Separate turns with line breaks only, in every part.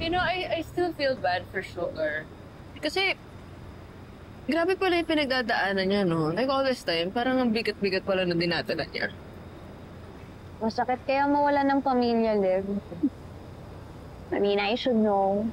I still feel bad for Sugar. Kasi, grabe pala yung pinagdadaanan niya, no? Like all this time, parang ang bigat-bigat pala na dinadala niya.
Masakit kaya mawala ng pamilya, Liv. I mean, I should know.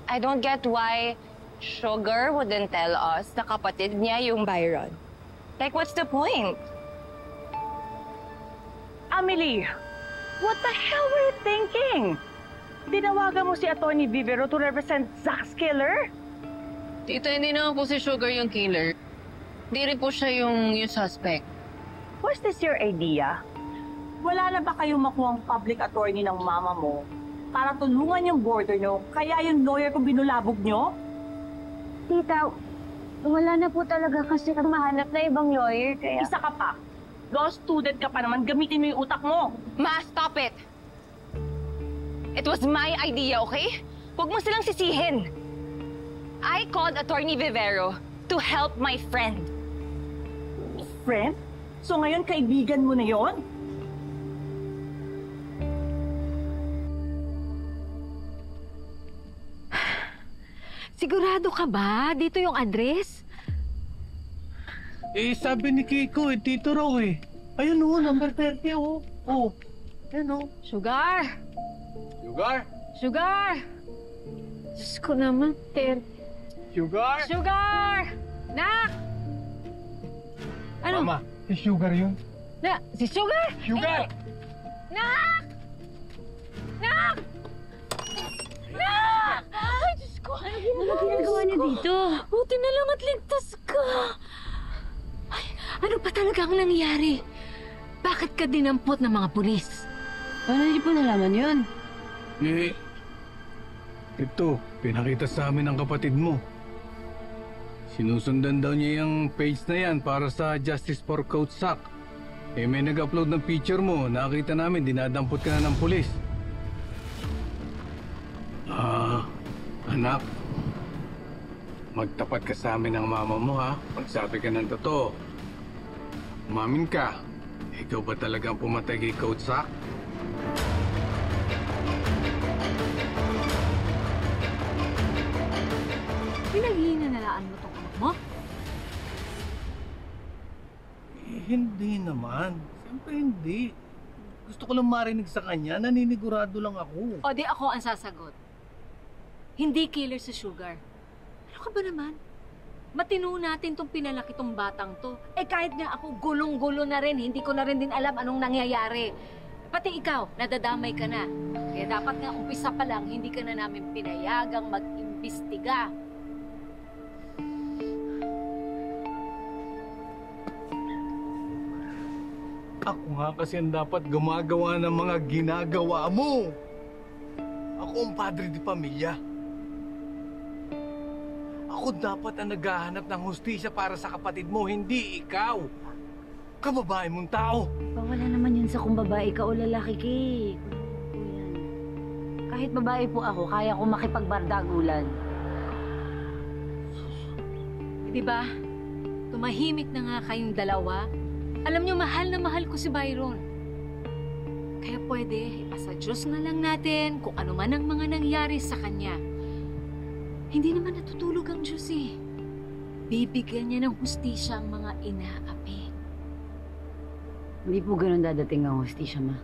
I don't get why Sugar wouldn't tell us na kapatid niya yung Byron. Like, what's the point?
Amelie, what the hell were you thinking? Tinawagan mo si Atty. Vivero to represent Zach's killer?
Tita, hindi naman po si Sugar yung killer. Hindi rin po siya yung suspect.
Was this your idea? Wala na ba kayong makuhang public attorney ng mama mo para tulungan yung border nyo, kaya yung lawyer kung binulabog nyo?
Tita, wala na po talaga kasi mahanap na ibang lawyer, kaya...
Isa ka pa. Law student ka pa naman, gamitin mo yung utak mo.
Ma, stop it! It was my idea, okay? Huwag mo silang sisihin. I called Atty. Vivero to help my friend.
Friend? So ngayon, kaibigan mo na yon?
Sigurado ka ba? Dito yung address?
Eh, sabi ni Kiko, dito raw eh. Ayun o, number 30 o. Oh, ayun o.
Sugar!
Sugar?
Sugar! Diyos ko naman,
Sugar?
Sugar! Nak! Ano?
Mama, si Sugar yun.
Si Sugar?
Sugar!
Nak! Nak! Nak! Ay, Diyos ko! Ano ginagawa niya dito? Buti na lang at ligtas ka. Ay, ano pa talaga ang nangyari? Bakit ka dinampot ng mga pulis?
Paano niyo po nalaman yun?
Eh, ito, pinakita sa amin ng kapatid mo. Sinusundan daw niya yung page na yan para sa Justice for Coach Sack. Eh, may nag-upload ng picture mo. Nakita namin, dinadampot ka na ng pulis. Anak. Magtapat ka sa amin ng mama mo, ha? Magsabi ka ng totoo. Umamin ka. Ikaw ba talagang pumatay kay Coach Sack?
Pinaghihinalaan mo tong anak mo?
Eh, hindi naman. Siyempre hindi. Gusto ko lang marinig sa kanya. Naninigurado lang ako.
O di ako ang sasagot. Hindi killer si Sugar. Ano ka ba naman? Matino natin tong pinalaki tong batang to. Eh kahit nga ako gulong-gulo na rin, hindi ko na rin din alam anong nangyayari. Pati ikaw, nadadamay ka na. Kaya dapat nga umpisa pa lang, hindi ka na namin pinayagang mag-imbestiga.
Ako nga kasi ang dapat gumagawa ng mga ginagawa mo. Ako ang padre di pamilya. Ako dapat ang naghahanap ng hustisya para sa kapatid mo, hindi ikaw. Kababae mong tao.
Wala naman yun sa kung babae ka o lalaki ka eh. Kahit babae po ako, kaya ko makipagbardagulan.
Di ba? Tumahimik na nga kayong dalawa. Alam niyo, mahal na mahal ko si Byron. Kaya pwede, ipasa Diyos na lang natin kung ano man ang mga nangyari sa kanya. Hindi naman natutulog ang Diyos eh. Bibigyan niya ng hustisya ang mga inaapi.
Hindi po ganun dadating ang hustisya, ma.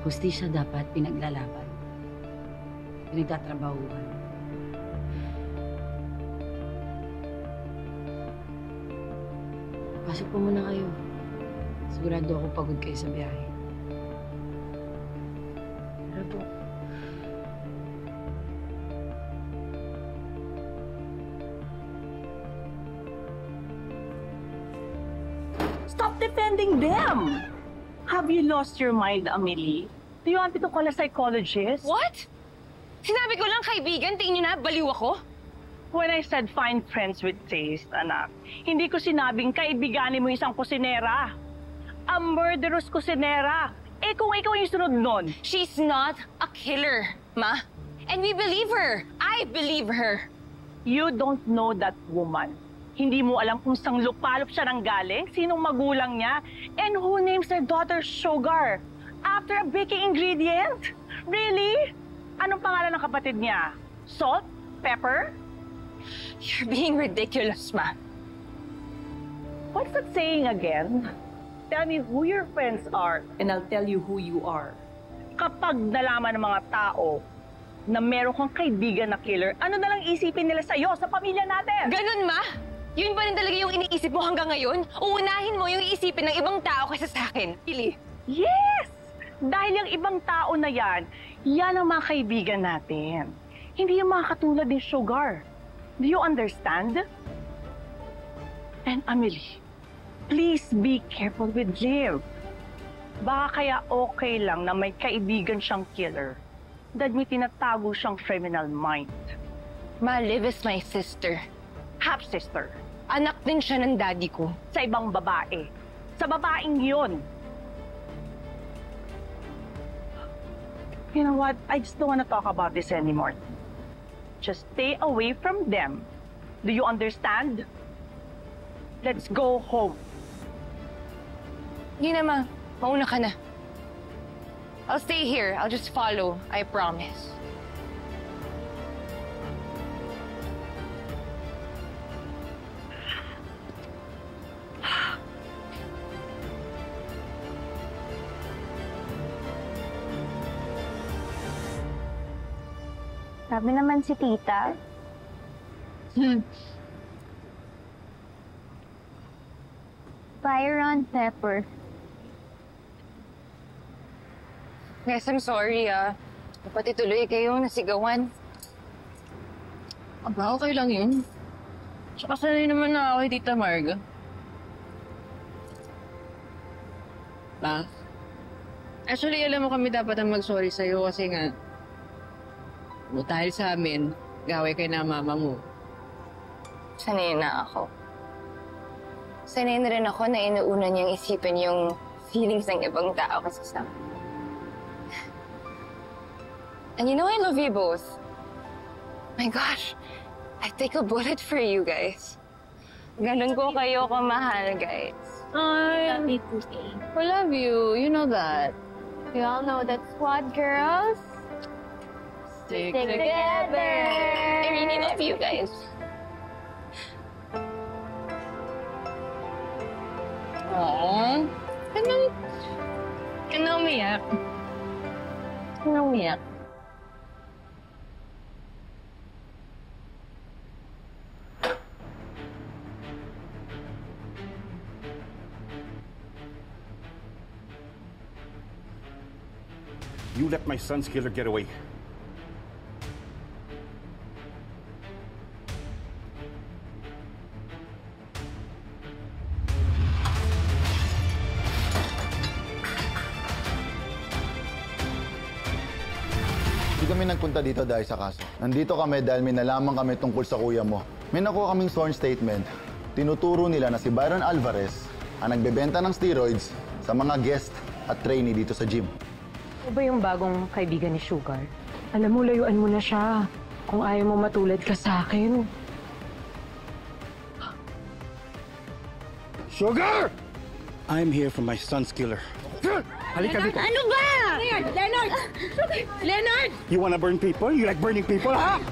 Hustisya dapat pinaglalaban. Pinagtatrabahuan. Pasok po muna kayo. Sigurado ako pagod kayo sa biyahe. Tara po.
Stop defending them! Have you lost your mind, Amelie? Do you want me to call a psychologist?
What? Sinabi ko lang kaibigan, tingin niyo na, baliw ako?
When I said find friends with taste, anak, hindi ko sinabing kaibiganin mo isang kusinera. A murderous kusinera. Eh kung ikaw yung sunod nun.
She's not a killer, Ma. And we believe her. I believe her.
You don't know that woman. Hindi mo alam kung sang lupalop siya nang galing, sinong magulang niya, and who names their daughter Sugar. After a baking ingredient? Really? Anong pangalan ng kapatid niya? Salt? Pepper?
You're being ridiculous, Ma.
What's that saying again? Tell me who your friends are and I'll tell you who you are. Kapag nalaman ng mga tao na meron kang kaibigan na killer, ano na lang isipin nila sa'yo, sa pamilya natin?
Ganun, Ma? Yun ba rin talaga yung iniisip mo hanggang ngayon? Uunahin mo yung iisipin ng ibang tao kaysa sa akin, Pili.
Yes! Dahil yung ibang tao na yan, yan ang mga kaibigan natin. Hindi yung mga katulad ni Sugar. Do you understand? And Amelie, please be careful with Liv. Baka kaya okay lang na may kaibigan siyang killer dahil may tinatago siyang criminal mind.
Ma, Liv is my sister.
Half-sister.
Anak din siya ng daddy ko.
Sa ibang babae. Sa babaeng yun. You know what? I just don't want to talk about this anymore. Just stay away from them. Do you understand? Let's go home.
Hindi na, Ma. Mauna ka na. I'll stay here. I'll just follow. I promise.
Sabi naman si Tita. Byron Pepper.
Yes, I'm sorry, Pati tuloy kayong nasigawan.
Aba, okay lang yun. Tsaka sanay naman na ako kay Tita Marga. Actually, alam mo kami dapat ang mag-sorry sa'yo kasi nga, dahil sa amin, gaway kay na mama mo.
Sanay na ako. Sanay na rin ako na inuuna niyang isipin yung feelings ng ibang tao kasi sa akin. And you know I love you both. My gosh, I'd take a bullet for you guys. Ganun ko kayo kamahal, guys.
I love you. You know that.
We all know that squad girls.
Stick
together.
I really love you guys.
Aww. Ano umiyak? Ano umiyak?
You let my son's killer get away.
Hindi kami nagpunta dito dahil sa kaso. Nandito kami dahil may nalaman kami tungkol sa kuya mo. May nakuha kaming sworn statement. Tinuturo nila na si Byron Alvarez ang nagbebenta ng steroids sa mga guest at trainee dito sa gym.
Ano ba yung bagong kaibigan ni Sugar? Alam mo, layuan mo na siya. Kung ayaw mo matulad ka sa akin.
Sugar! I'm here for my son's killer. Halika dito.
Ano ba? Leonard! Leonard!
You wanna burn people? You like burning people, ha?